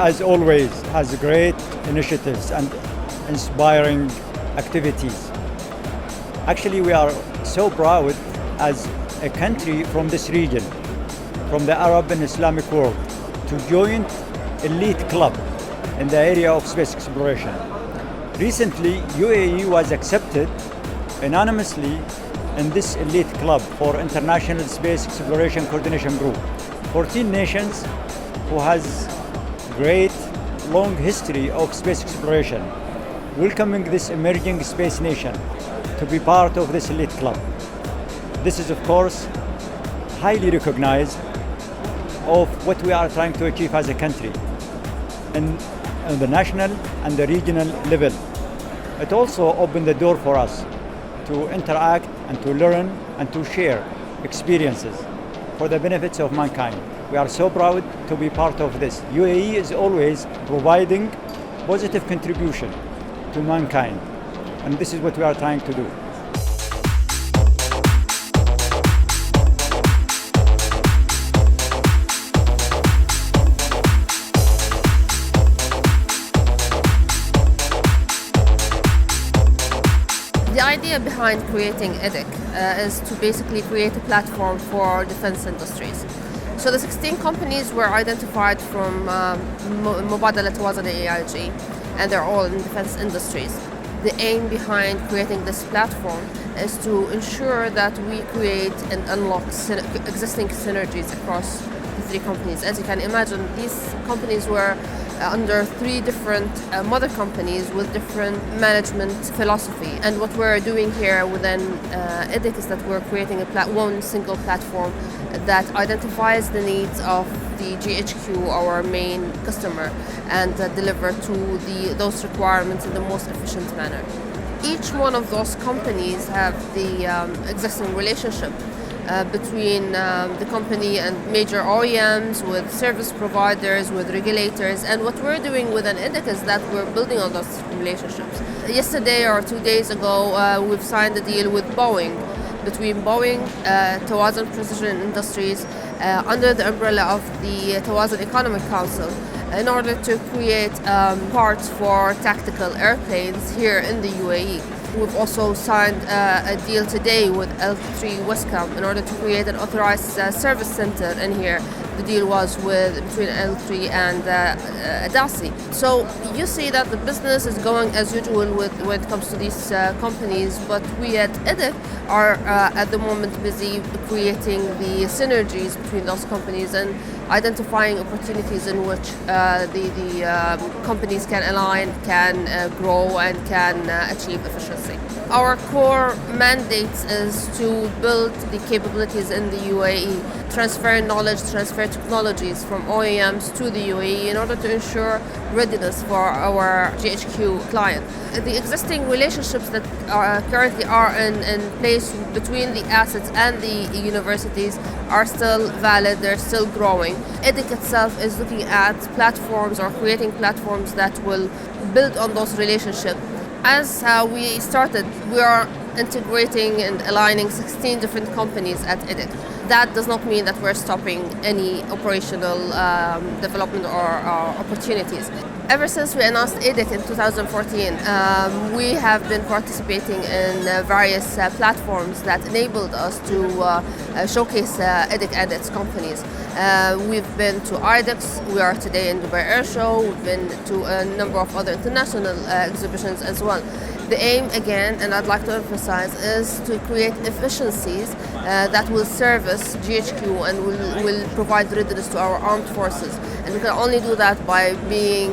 as always, has great initiatives and inspiring activities. Actually, we are so proud as a country from this region, from the Arab and Islamic world, to join elite club in the area of space exploration. Recently, UAE was accepted unanimously in this elite club for International Space Exploration Coordination Group. 14 nations who has great long history of space exploration, welcoming this emerging space nation to be part of this elite club. This is of course highly recognized of what we are trying to achieve as a country and on the national and the regional level. It also opened the door for us to interact and to learn and to share experiences for the benefits of mankind. We are so proud to be part of this. UAE is always providing positive contribution to mankind, and this is what we are trying to do. The idea behind creating EDIC is to basically create a platform for defense industries. So the 16 companies were identified from مبادلة توازن AIG, and they're all in defense industries. The aim behind creating this platform is to ensure that we create and unlock existing synergies across the three companies. As you can imagine, these companies were under three different mother companies with different management philosophy. And what we're doing here within EDIC is that we're creating one single platform that identifies the needs of the GHQ, our main customer, and deliver to those requirements in the most efficient manner. Each one of those companies have the existing relationship between the company and major OEMs, with service providers, with regulators. And what we're doing with an EDIC is that we're building on those relationships. Yesterday or 2 days ago, we've signed a deal with Boeing, between Boeing, توازن Precision Industries, under the umbrella of the توازن Economic Council, in order to create parts for tactical airplanes here in the UAE. We've also signed a deal today with L3 Westcom in order to create an authorized service center in here. The deal was between L3 and Adasi. So you see that the business is going as usual when it comes to these companies, but we at EDIC are at the moment busy creating the synergies between those companies and identifying opportunities in which the companies can align, can grow, and can achieve efficiency. Our core mandate is to build the capabilities in the UAE, transfer knowledge, transfer technologies from OEMs to the UAE in order to ensure readiness for our GHQ client. The existing relationships that currently are in place between the assets and the universities are still valid, they're still growing. EDIC itself is looking at platforms or creating platforms that will build on those relationships. As we started, we are integrating and aligning 16 different companies at EDIC. That does not mean that we're stopping any operational development or opportunities. Ever since we announced EDIC in 2014, we have been participating in various platforms that enabled us to showcase EDIC and its companies. We've been to IDEX, we are today in Dubai Air Show, we've been to a number of other international exhibitions as well. The aim, again, and I'd like to emphasize, is to create efficiencies that will service GHQ and will provide readiness to our armed forces. And we can only do that by being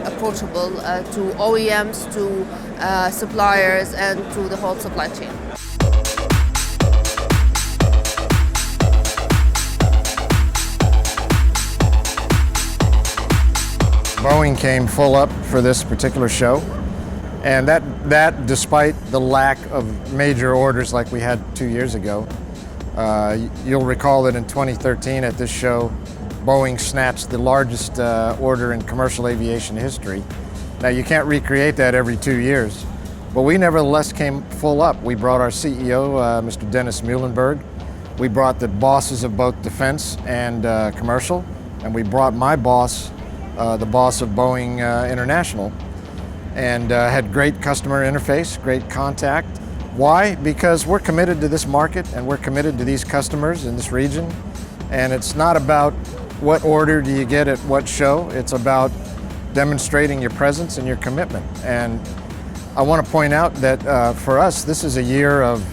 approachable to OEMs, to suppliers, and to the whole supply chain. Boeing came full up for this particular show, and that despite the lack of major orders like we had 2 years ago. You'll recall that in 2013 at this show, Boeing snatched the largest order in commercial aviation history. Now you can't recreate that every 2 years, but we nevertheless came full up. We brought our CEO, Mr. Dennis Muhlenberg. We brought the bosses of both defense and commercial, and we brought my boss, the boss of Boeing International, and had great customer interface, great contact. Why? Because we're committed to this market and we're committed to these customers in this region. And it's not about what order do you get at what show, it's about demonstrating your presence and your commitment. And I want to point out that for us, this is a year of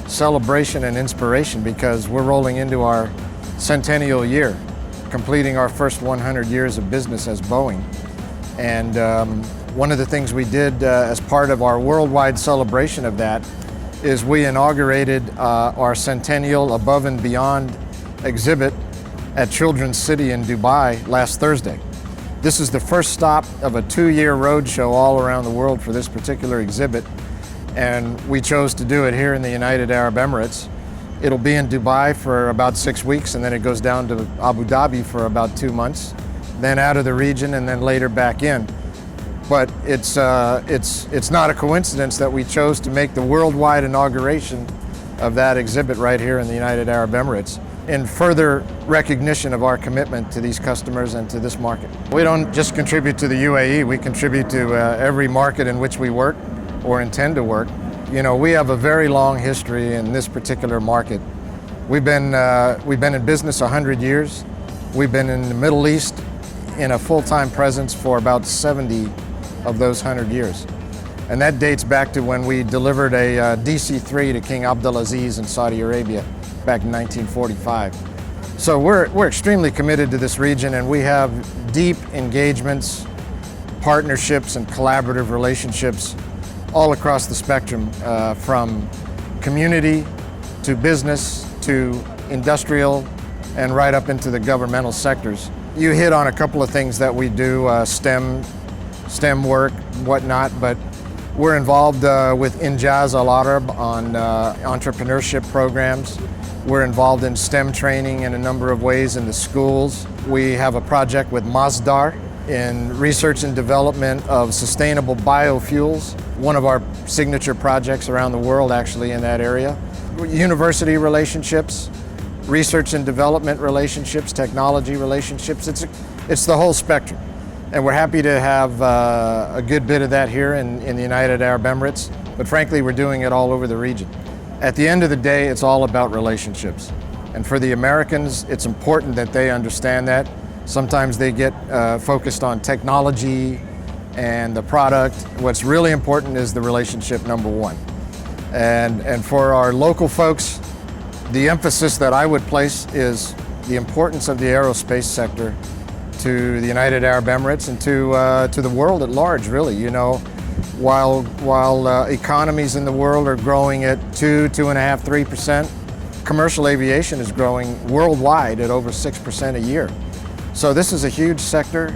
celebration and inspiration because we're rolling into our centennial year, completing our first 100 years of business as Boeing. And one of the things we did as part of our worldwide celebration of that is we inaugurated our centennial Above and Beyond exhibit at Children's City in Dubai last Thursday. This is the first stop of a 2-year roadshow all around the world for this particular exhibit, and we chose to do it here in the United Arab Emirates. It'll be in Dubai for about 6 weeks, and then it goes down to Abu Dhabi for about 2 months, then out of the region, and then later back in. But it's not a coincidence that we chose to make the worldwide inauguration of that exhibit right here in the United Arab Emirates in further recognition of our commitment to these customers and to this market. We don't just contribute to the UAE, we contribute to every market in which we work or intend to work. You know, we have a very long history in this particular market. We've been in business 100 years. We've been in the Middle East in a full-time presence for about 70 of those 100 years. And that dates back to when we delivered a DC-3 to King Abdulaziz in Saudi Arabia back in 1945. So we're extremely committed to this region, and we have deep engagements, partnerships, and collaborative relationships all across the spectrum, from community to business to industrial and right up into the governmental sectors. You hit on a couple of things that we do, STEM work, whatnot, but we're involved with Injaz Al Arab on entrepreneurship programs. We're involved in STEM training in a number of ways in the schools. We have a project with Masdar in research and development of sustainable biofuels, one of our signature projects around the world actually in that area. University relationships, research and development relationships, technology relationships, it's the whole spectrum. And we're happy to have a good bit of that here in the United Arab Emirates, but frankly, we're doing it all over the region. At the end of the day, it's all about relationships. And for the Americans, it's important that they understand that. Sometimes they get focused on technology and the product. What's really important is the relationship, number one. And for our local folks, the emphasis that I would place is the importance of the aerospace sector to the United Arab Emirates and to the world at large, really. You know, while economies in the world are growing at 2.5%, 3%, commercial aviation is growing worldwide at over 6% a year. So this is a huge sector,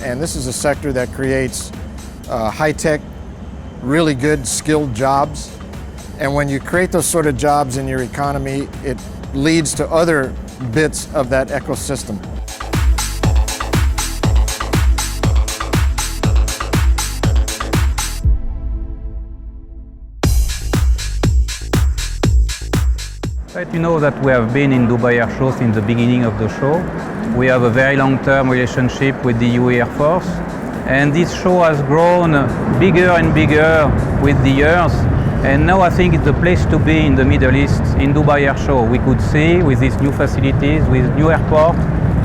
and this is a sector that creates high-tech, really good, skilled jobs. And when you create those sort of jobs in your economy, it leads to other bits of that ecosystem. You know that we have been in Dubai Air Show since the beginning of the show. We have a very long-term relationship with the UAE Air Force, and this show has grown bigger and bigger with the years. And now I think it's the place to be in the Middle East, in Dubai Air Show. We could see with these new facilities, with new airport,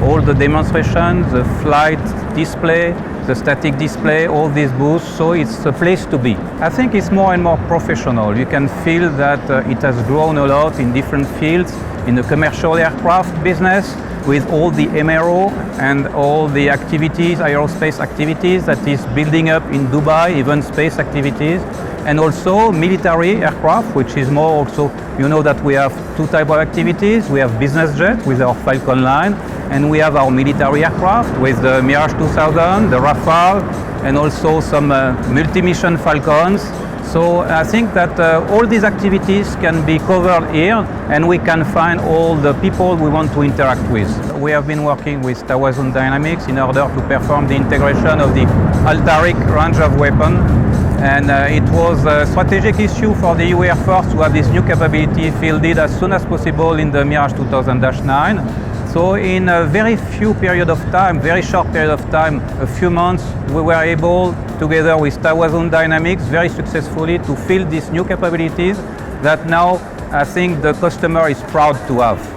all the demonstrations, the flight display, the static display, all these booths, so it's a place to be. I think it's more and more professional. You can feel that it has grown a lot in different fields, in the commercial aircraft business, with all the MRO and all the activities, aerospace activities that is building up in Dubai, even space activities, and also military aircraft, which is more also, you know that we have two types of activities. We have business jet with our Falcon line, and we have our military aircraft with the Mirage 2000, the Rafale, and also some multi-mission Falcons. So I think that all these activities can be covered here, and we can find all the people we want to interact with. We have been working with Tawazun Dynamics in order to perform the integration of the Altaric range of weapons. And it was a strategic issue for the UAE Air Force to have this new capability fielded as soon as possible in the Mirage 2000-9. So in a very few period of time, very short period of time, a few months, we were able, together with Tawazun Dynamics, very successfully to fill these new capabilities that now I think the customer is proud to have.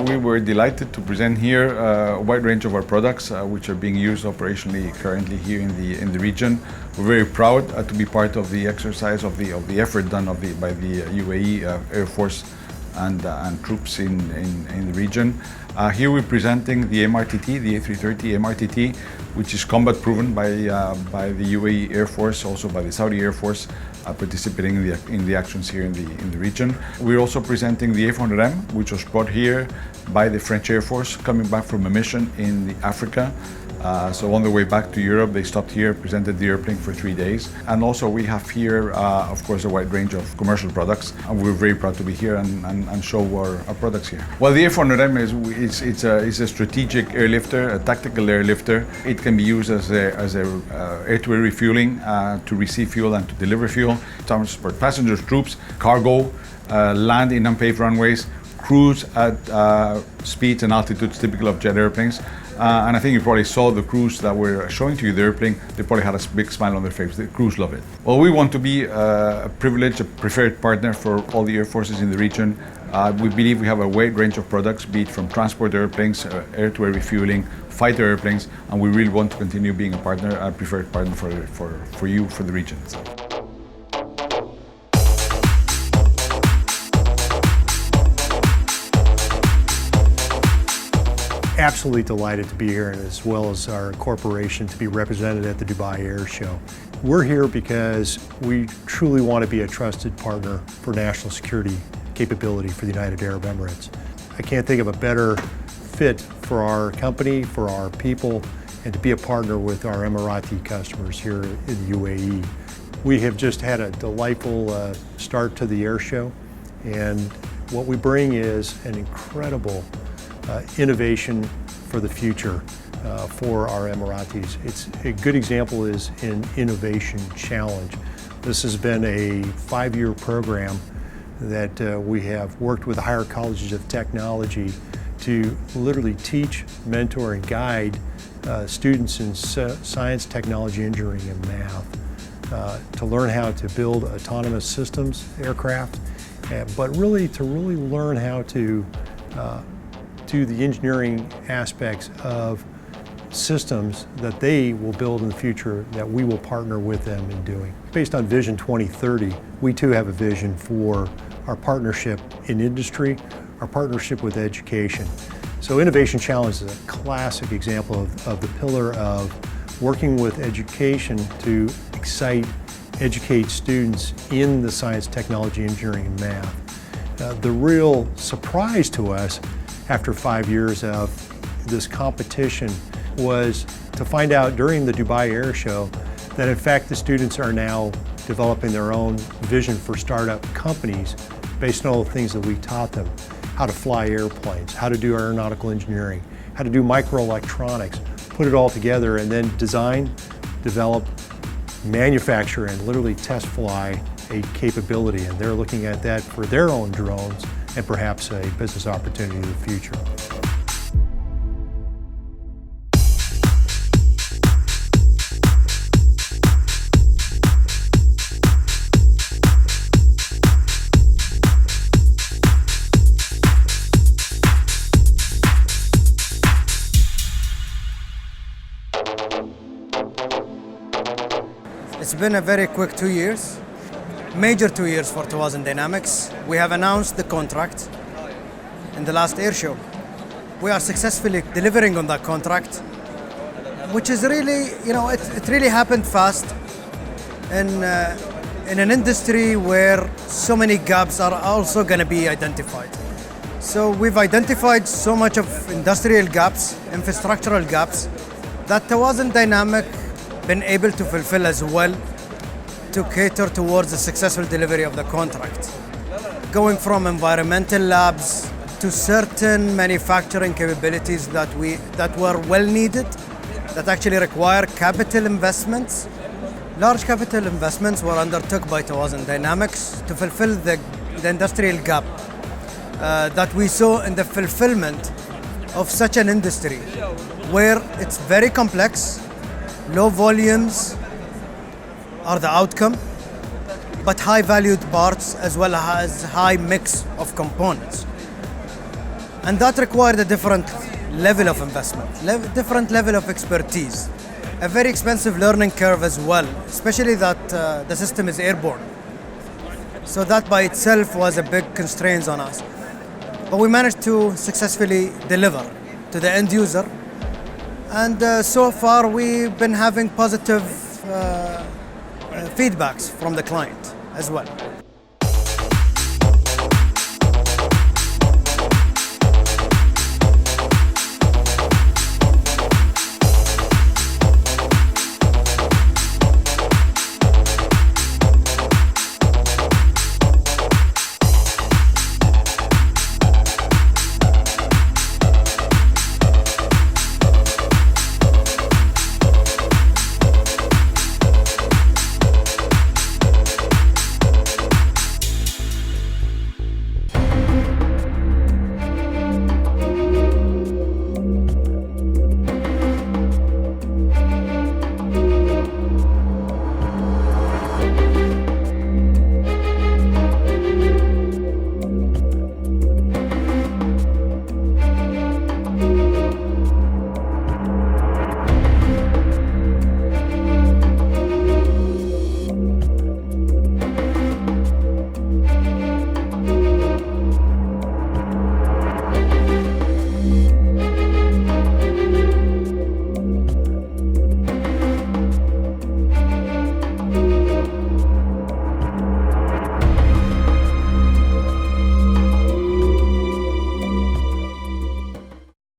We were delighted to present here a wide range of our products which are being used operationally currently here in the region. We're very proud to be part of the exercise of the effort done by the UAE Air Force and troops in the region. Here we're presenting the MRTT, the A330 MRTT, which is combat proven by the UAE Air Force, also by the Saudi Air Force, participating in the actions here in the region. We're also presenting the A400M, which was brought here by the French Air Force, coming back from a mission in Africa. So on the way back to Europe, they stopped here, presented the airplane for 3 days. And also we have here, of course, a wide range of commercial products. And we're very proud to be here and show our products here. Well, the A400M is a strategic airlifter, a tactical airlifter. It can be used as a air-to-air refueling to receive fuel and to deliver fuel, transport passengers, troops, cargo, land in unpaved runways, cruise at speeds and altitudes typical of jet airplanes. And I think you probably saw the crews that we're showing to you the airplane. They probably had a big smile on their face. The crews love it. Well, we want to be a privileged, a preferred partner for all the air forces in the region. We believe we have a wide range of products, be it from transport airplanes, air-to-air refueling, fighter airplanes, and we really want to continue being a partner, a preferred partner for you, for the region. Absolutely delighted to be here, and as well as our corporation to be represented at the Dubai Air Show. We're here because we truly want to be a trusted partner for national security capability for the United Arab Emirates. I can't think of a better fit for our company, for our people, and to be a partner with our Emirati customers here in the UAE. We have just had a delightful start to the air show, and what we bring is an incredible innovation for the future for our Emiratis. It's a good example is an innovation challenge. This has been a 5-year program that we have worked with higher colleges of technology to literally teach, mentor, and guide students in science, technology, engineering, and math to learn how to build autonomous systems, aircraft, but really to learn how to do the engineering aspects of systems that they will build in the future that we will partner with them in doing. Based on Vision 2030, we too have a vision for our partnership in industry, our partnership with education. So Innovation Challenge is a classic example of the pillar of working with education to educate students in the science, technology, engineering, and math. The real surprise to us after 5 years of this competition was to find out during the Dubai Air Show that in fact the students are now developing their own vision for startup companies based on all the things that we taught them. How to fly airplanes, how to do aeronautical engineering, how to do microelectronics, put it all together and then design, develop, manufacture, and literally test fly a capability. And they're looking at that for their own drones and perhaps a business opportunity in the future. It's been a very quick 2 years. Major 2 years for Tawazun Dynamics. We have announced the contract in the last air show. We are successfully delivering on that contract, which is really, it really happened fast in an industry where so many gaps are also going to be identified. So we've identified so much of industrial gaps, infrastructural gaps, that Tawazun Dynamics been able to fulfill as well to cater towards the successful delivery of the contract. Going from environmental labs to certain manufacturing capabilities that were well needed that actually require capital investments. Large capital investments were undertook by Tawazun Dynamics to fulfill the industrial gap that we saw in the fulfillment of such an industry where it's very complex, low volumes are the outcome, but high valued parts as well as high mix of components. And that required a different level of investment, different level of expertise, a very expensive learning curve as well, especially that the system is airborne. So that by itself was a big constraint on us. But we managed to successfully deliver to the end user. And so far we've been having positive feedbacks from the client as well.